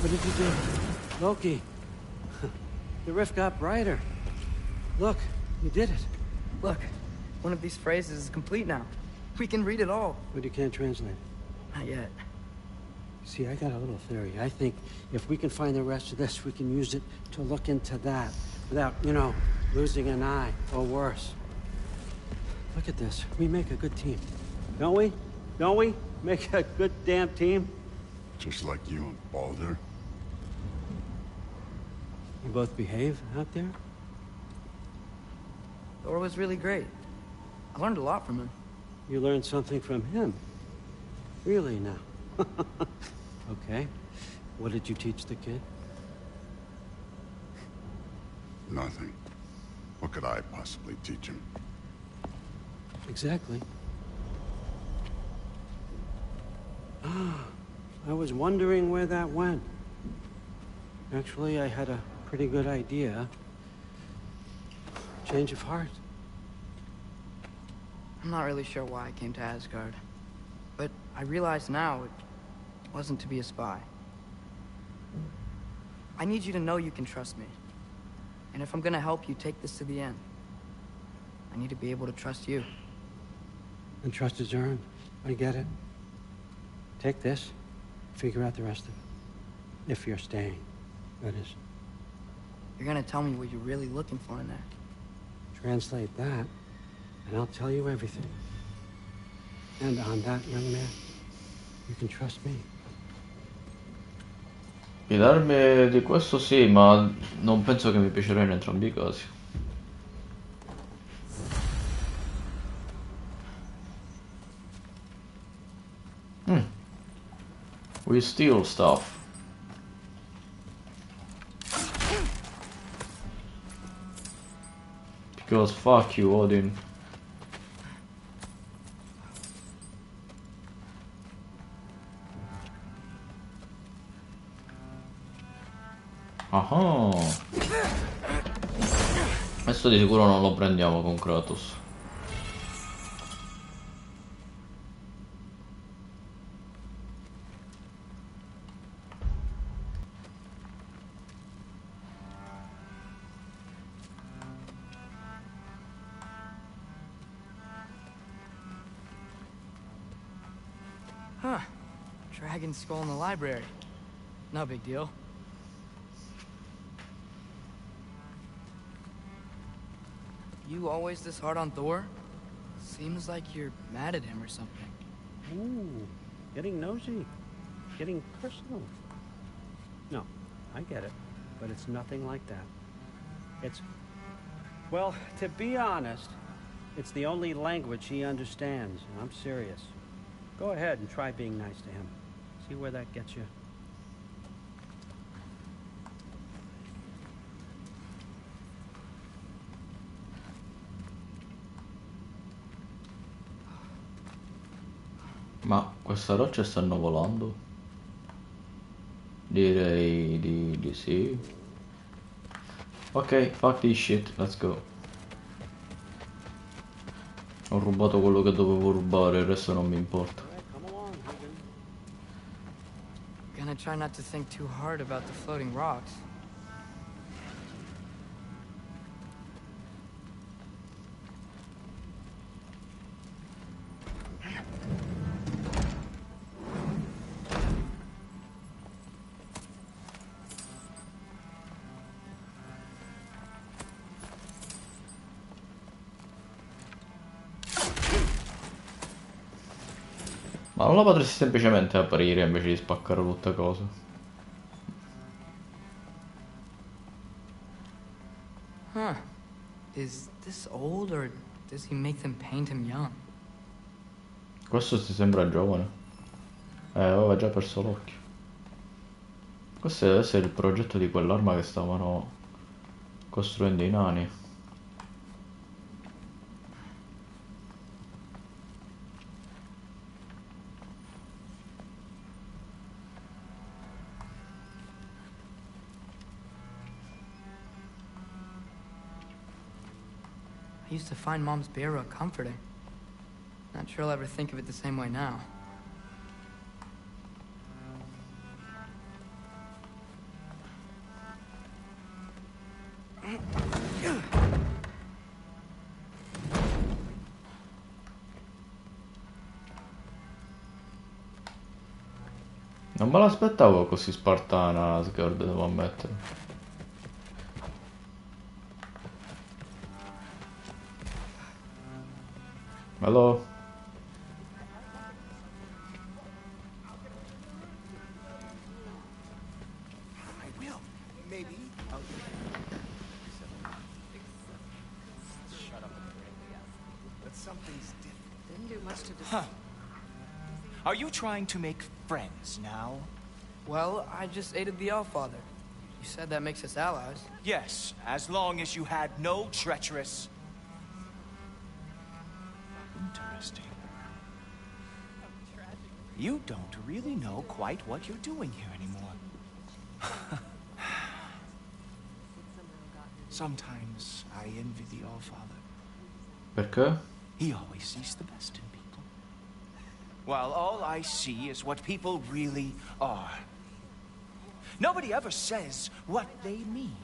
What did you do? Loki. The rift got brighter. Look, you did it. Look, one of these phrases is complete now. We can read it all. But you can't translate. Not yet. See, I got a little theory. I think if we can find the rest of this, we can use it to look into that without, you know, losing an eye or worse. Look at this. We make a good team. Don't we? Don't we? Make a good damn team? Just like you and Baldur. You both behave out there? Thor was really great. I learned a lot from him. You learned something from him? Really now? Okay. What did you teach the kid? Nothing. What could I possibly teach him? Exactly. I was wondering where that went. Actually, I had a pretty good idea. Change of heart. I'm not really sure why I came to Asgard. But I realize now it wasn't to be a spy. I need you to know you can trust me. And if I'm gonna help you take this to the end, I need to be able to trust you. And trust is earned. I get it. Take this, figure out the rest of it. If you're staying, that is. You're gonna tell me what you're really looking for in there. Translate that, and I'll tell you everything. And on that, young man, you can trust me. Fidarmi di questo sì, ma non penso che mi piacerà in entrambi i casi. We steal stuff. Because fuck you, Odin. Ah, questo di sicuro non lo prendiamo con Kratos. Huh. Dragon skull in the library. No big deal. You always this hard on Thor? Seems like you're mad at him or something. Ooh, getting nosy. Getting personal. No, I get it. But it's nothing like that. It's... Well, to be honest, it's the only language he understands. And I'm serious. Go ahead and try being nice to him. See where that gets you. Ma queste rocce stanno volando? Direi di sì. Ok, fuck this shit, let's go. Ho rubato quello che dovevo rubare, il resto non mi importa. Gonna try not to think too hard about the floating rocks. Ma non la potresti semplicemente aprire invece di spaccare tutte cose? Huh. Is this old or does he make them paint him young? Questo ti sembra giovane? Aveva già perso l'occhio. Questo deve essere il progetto di quell'arma che stavano costruendo i nani. I used to find Mom's beer comforting. Not sure I'll ever think of it the same way now. Non me l'aspettavo così spartana, Asgard, devo ammettere. Hello? I will. Maybe. Shut up. But something's different. Didn't do much to Huh. Are you trying to make friends now? Well, I just aided the Allfather. You said that makes us allies. Yes, as long as you had no treacherous... Interesting. You don't really know quite what you're doing here anymore. Sometimes I envy the Allfather. Perché? He always sees the best in people. While all I see is what people really are. Nobody ever says what they mean.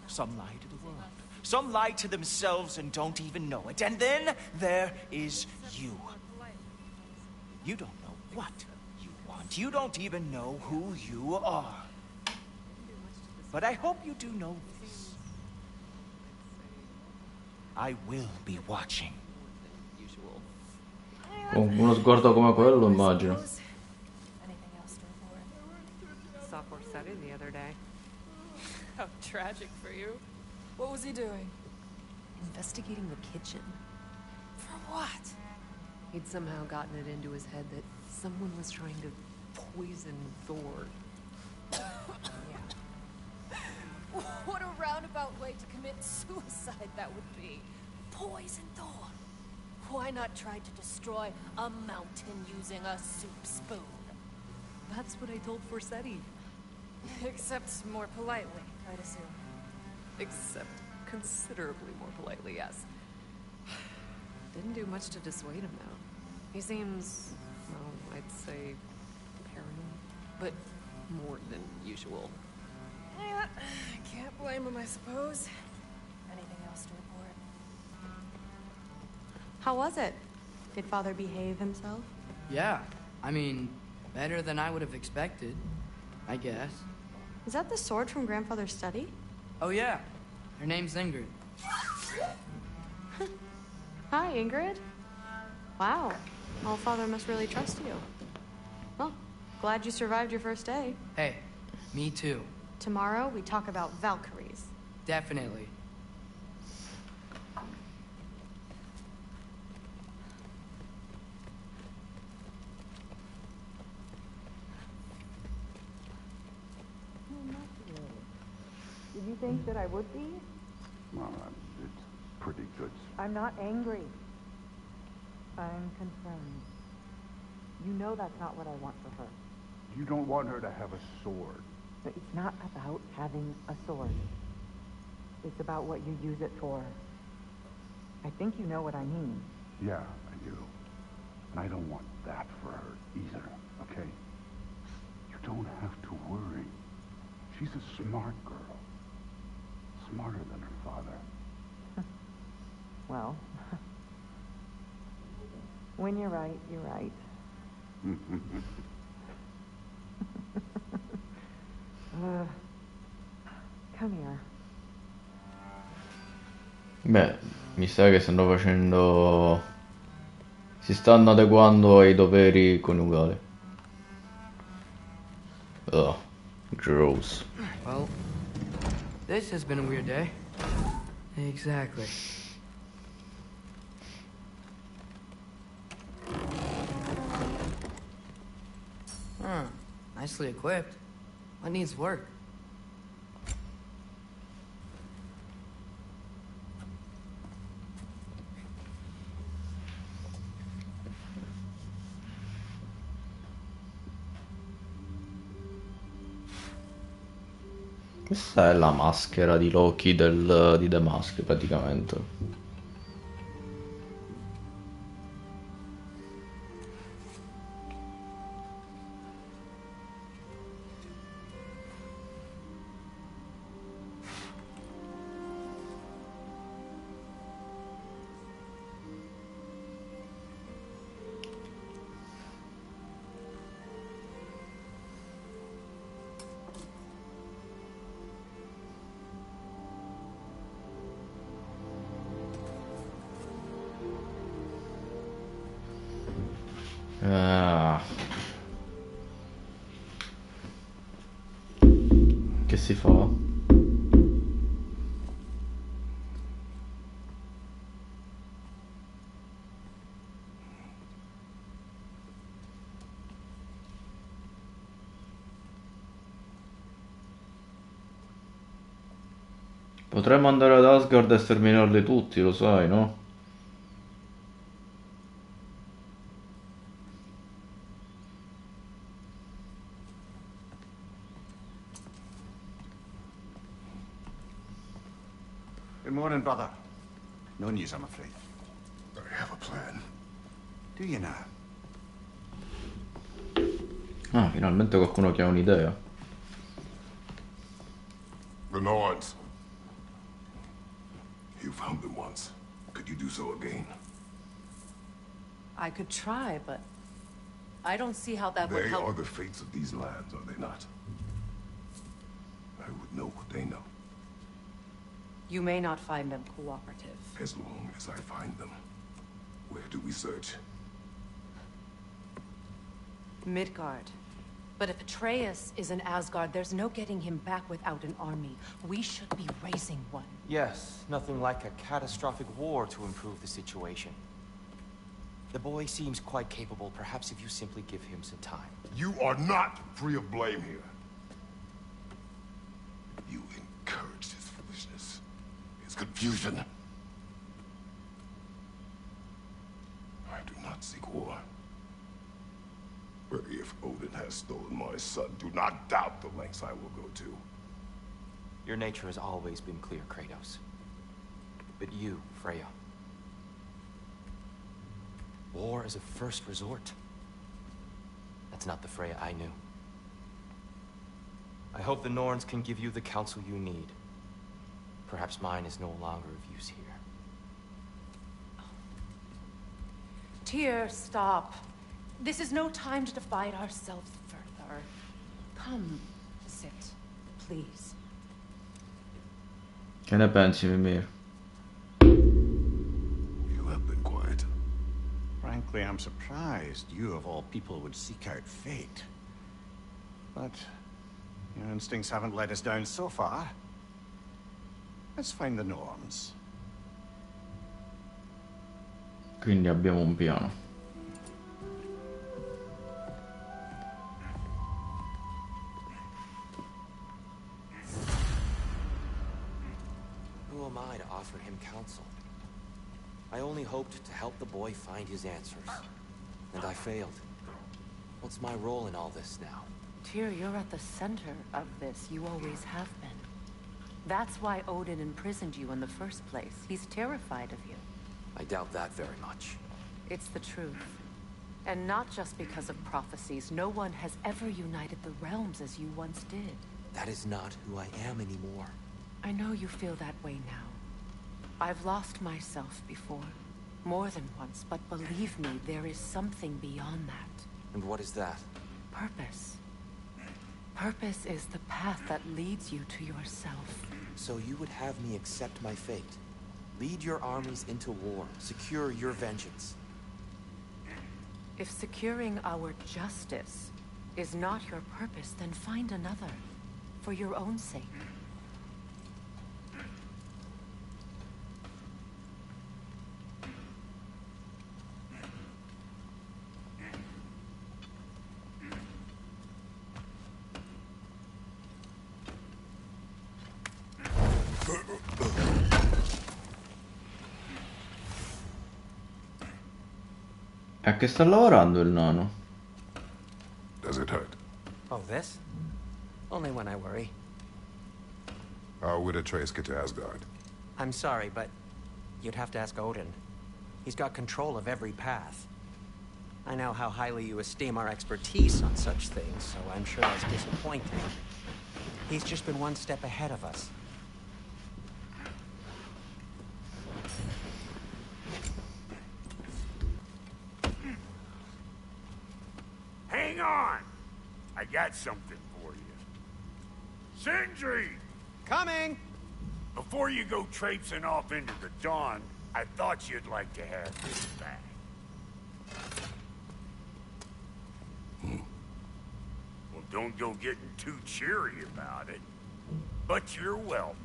Some lie to the world. Some lie to themselves and don't even know it. And then there is you. You don't know what you want. You don't even know who you are. But I hope you do know this. I will be watching. Con uno sguardo come quello, immagino. Anything else to report? Saw Forseti the other day. How tragic for you. What was he doing? Investigating the kitchen. For what? He'd somehow gotten it into his head that someone was trying to poison Thor. Yeah. What a roundabout way to commit suicide that would be. Poison Thor. Why not try to destroy a mountain using a soup spoon? That's what I told Forseti. Except more politely, I'd assume. Except considerably more politely, yes. Didn't do much to dissuade him, though. He seems, well, I'd say paranoid, but more than usual. Yeah, can't blame him, I suppose. Anything else to report? How was it? Did Father behave himself? Yeah, I mean, better than I would have expected, I guess. Is that the sword from Grandfather's study? Oh yeah, her name's Ingrid. Hi, Ingrid. Wow, Allfather must really trust you. Well, glad you survived your first day. Hey, me too. Tomorrow, we talk about Valkyries. Definitely. Did you think that I would be? Well, it's pretty good. I'm not angry. I'm concerned. You know that's not what I want for her. You don't want her to have a sword. But it's not about having a sword. It's about what you use it for. I think you know what I mean. Yeah, I do. And I don't want that for her either, okay? You don't have to worry. She's a smart girl. Smarter than her father. Well, when you're right, you're right. Come here. Beh, mi sa che stanno facendo... si stanno adeguando ai doveri coniugali. Ugh, gross. Well, this has been a weird day. Exactly. Nicely equipped. What needs work? Questa è la maschera di Loki di The Mask, praticamente. Che si fa? Potremmo andare ad Asgard e sterminarli tutti, lo sai, no? Good morning, brother. No news, I'm afraid. I have a plan. Do you now? Ah, finalmente qualcuno che ha un'idea. The Norns. You found them once. Could you do so again? I could try, but I don't see how that would They help. are the fates of these lands, are they not? I would know what they know. You may not find them cooperative. As long as I find them. Where do we search? Midgard. But if Atreus is in Asgard, there's no getting him back without an army. We should be raising one. Yes, nothing like a catastrophic war to improve the situation. The boy seems quite capable. Perhaps if you simply give him some time. You are not free of blame here. You encouraged his foolishness, his confusion. I do not seek war. But if Odin has stolen my son, do not doubt the lengths I will go to. Your nature has always been clear, Kratos. But you, Freya. War is a first resort. That's not the Freya I knew. I hope the Norns can give you the counsel you need. Perhaps mine is no longer of use here. Tyr, stop. This is no time to divide ourselves further. Come, sit, please. Che ne pensi, Mimir? You have been quiet. Frankly, I'm surprised you of all people would seek out fate. But your instincts haven't let us down so far. Let's find the Norns. Quindi abbiamo un piano. Who am I to offer him counsel? I only hoped to help the boy find his answers. And I failed. What's my role in all this now? Tyr, you're at the center of this. You always have been. That's why Odin imprisoned you in the first place. He's terrified of you. I doubt that very much. It's the truth. And not just because of prophecies. No one has ever united the realms as you once did. That is not who I am anymore. I know you feel that way now. I've lost myself before. More than once, but believe me, there is something beyond that. And what is that? Purpose. Purpose is the path that leads you to yourself. So you would have me accept my fate? Lead your armies into war, secure your vengeance. If securing our justice is not your purpose, then find another. For your own sake. A che sta lavorando il nano? Does it hurt? Oh, this? Only when I worry. How would Atreus get to Asgard? I'm sorry, but you'd have to ask Odin. He's got control of every path. I know how highly you esteem our expertise on such things, so I'm sure that's disappointing. He's just been one step ahead of us. Hang on! I got something for you. Sindri! Coming! Before you go traipsing off into the dawn, I thought you'd like to have this back. Well, don't go getting too cheery about it. But you're welcome.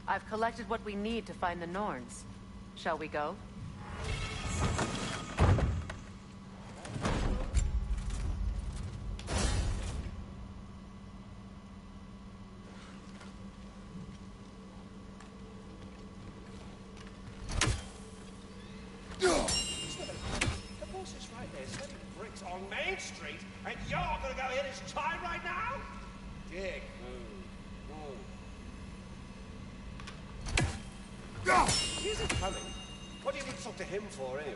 I've collected what we need to find the Norns. Shall we go? On Main Street, and you're gonna go hit his time right now? Dick move. He's coming. What do you need to talk to him for, anyway?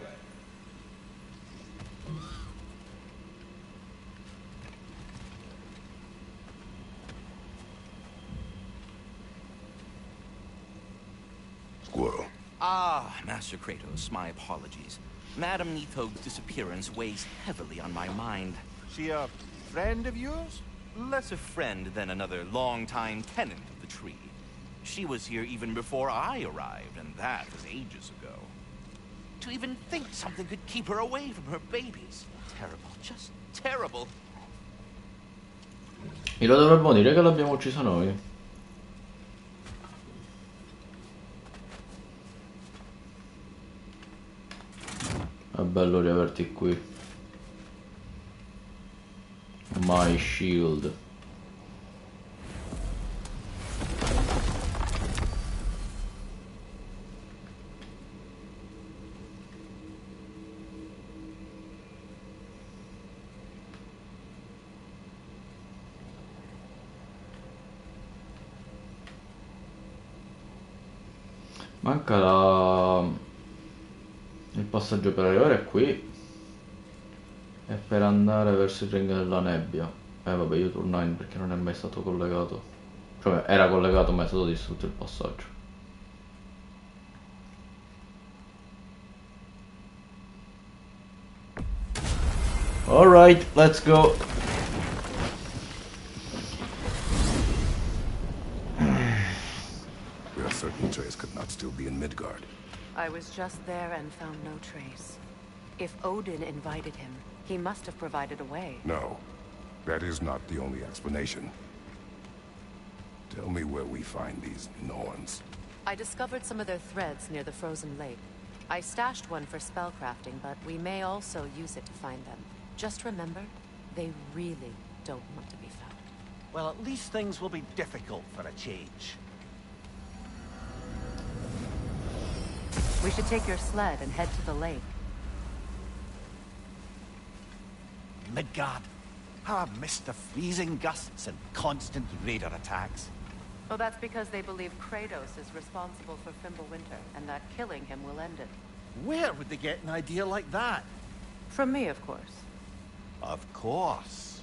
Squirrel. Ah, Master Kratos, my apologies. Madame Nitho's disappearance weighs heavily on my mind. She a friend of yours? Less a friend than another long-time tenant of the tree. She was here even before I arrived, and that was ages ago. To even think something could keep her away from her babies. Terrible, just terrible. Glielo dovremmo dire che l'abbiamo uccisa noi. È bello riaverti qui. My shield. Manca il passaggio per arrivare qui e per andare verso il ring della nebbia. Vabbè, io tornai perché non è mai stato collegato. Cioè era collegato ma è stato distrutto il passaggio. Alright, let's go. We are certain Trace could not still be in Midgard. I was just there and found no trace. If Odin invited him, he must have provided a way. No, that is not the only explanation. Tell me where we find these Norns. I discovered some of their threads near the frozen lake. I stashed one for spellcrafting, but we may also use it to find them. Just remember, they really don't want to be found. Well, at least things will be difficult for a change. We should take your sled and head to the lake. Midgard. How I've missed the freezing gusts and constant raider attacks. Oh, that's because they believe Kratos is responsible for Fimbulwinter, and that killing him will end it. Where would they get an idea like that? From me, of course. Of course.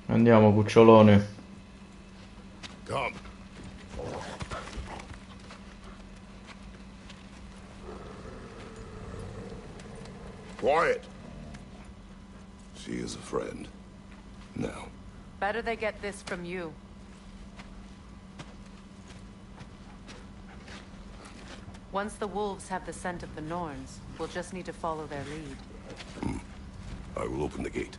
Andiamo, cucciolone. Come. Quiet. She is a friend. Now. Better they get this from you. Once the wolves have the scent of the Norns, we'll just need to follow their lead. I will open the gate.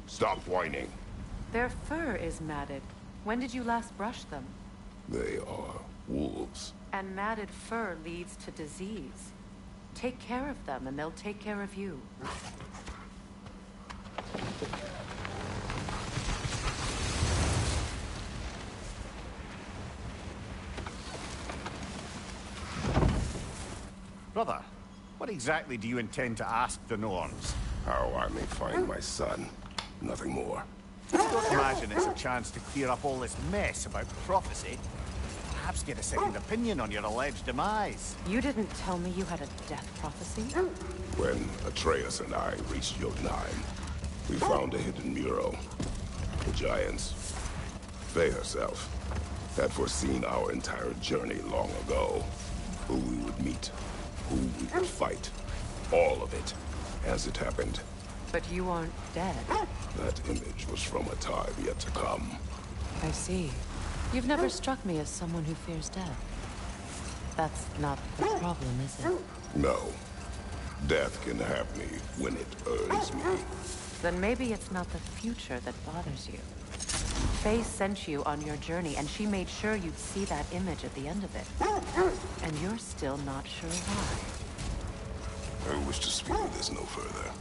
Stop whining. Their fur is matted. When did you last brush them? They are wolves. And matted fur leads to disease. Take care of them, and they'll take care of you. Brother, what exactly do you intend to ask the Norns? How I may find my son. Nothing more. Don't imagine it's a chance to clear up all this mess about prophecy. Perhaps get a second opinion on your alleged demise. You didn't tell me you had a death prophecy? When Atreus and I reached Jotunheim, we found a hidden mural. The giants, Faye herself, had foreseen our entire journey long ago. Who we would meet, who we would fight. All of it, as it happened. But you aren't dead. That image was from a time yet to come. I see. You've never struck me as someone who fears death. That's not the problem, is it? No. Death can have me when it earns me. Then maybe it's not the future that bothers you. Faye sent you on your journey, and she made sure you'd see that image at the end of it. And you're still not sure why. I wish to speak of this no further.